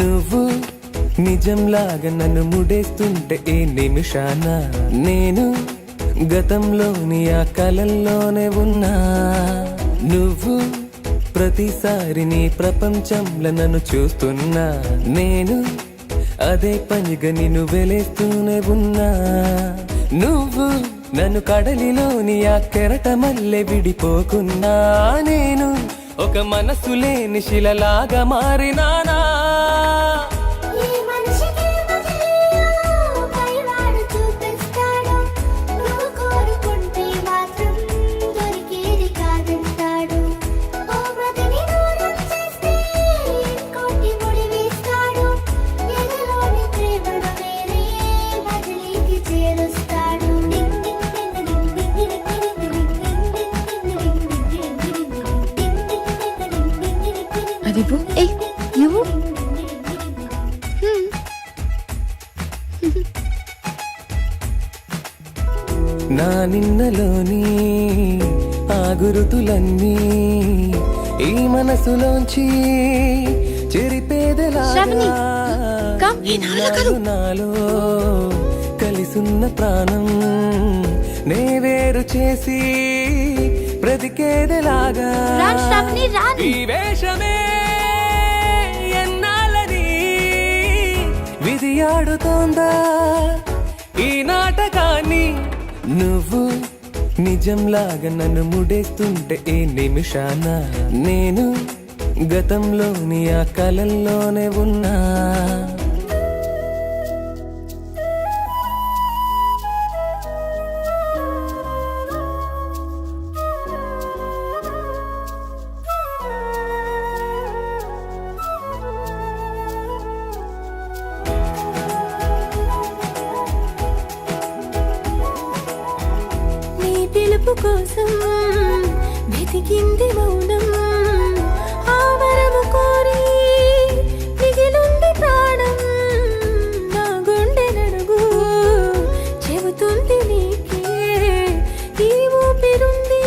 నువ్వు నిజంలాగా నన్ను ముడేస్తుంటే ఏ నిమిషాన నేను గతంలోని ఆ కలల్లోనే ఉన్నా. నువ్వు ప్రతిసారి నీ ప్రపంచంలో నన్ను చూస్తున్నా. నేను అదే పనిగా నిన్ను వెలేస్తూనే ఉన్నా. నువ్వు నన్ను కడలిలోని ఆ కెరట మల్లె విడిపోకున్నా. నేను ఒక మనసు లేని శిలలాగా మారినానా. నా నిన్నలోని ఆ గురుతులన్నీ ఈ మనసులోంచి చెరిపేదలాగా నాలో కలిసున్న ప్రాణం నే వేరు చేసి బ్రతికేదలాగా. ఈ వేషమే ఎన్నాళ్ళని విధి ఆడుతోందా ఈ నాటకాన్ని. నువ్వు నిజంలాగా నన్ను ముడేస్తుంటే ఏ నిమిషాన నేను గతంలోని ఆ కలల్లోనే ఉన్నా. కోసం వెతికింది మౌనం, ఆవరము కోరి మిగిలుంది ప్రాణం. నా గుండె నడుగు చెబుతుంది నీకే ఈ ఊపిరుంది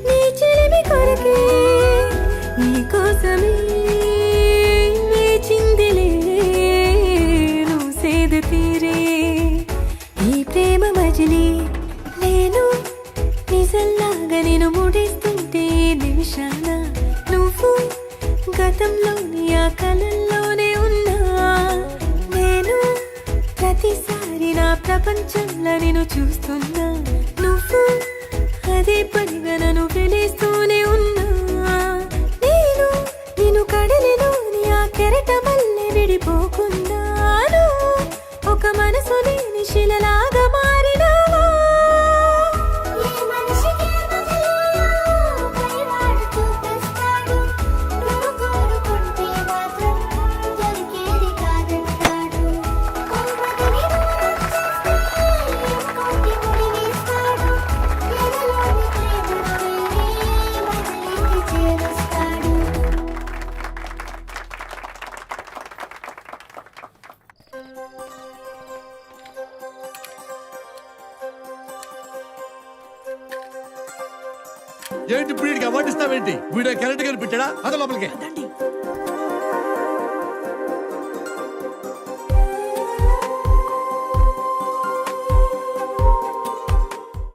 నీ చెలిమి కొరకే. నీ కోసమే వేచిందిలే నువ్వు సేద తీరే ఈ ప్రేమ మజిలీ. నేను నిజంలాగా నేను ముడేస్తుంటే నిమిషాన నువ్వు గతంలోని ఆ కలల్లోనే ఉన్నా. నేను ప్రతిసారి నా ప్రపంచంలో నేను చూస్తున్నా. నువ్వు అదే పనిగా నన్ను వెలేస్తూనే ఉన్నా. నేను నిన్ను కడలిలోని ఆ కెరట మల్లె విడిపోకున్నాను. ఒక మనసు లేని శిలలాగా మారినావా. ఏంటి వీడికి అవార్డు ఇస్తావేంటి? వీడియో కరెక్ట్ గా పెట్టాడా? అదే లోపలికి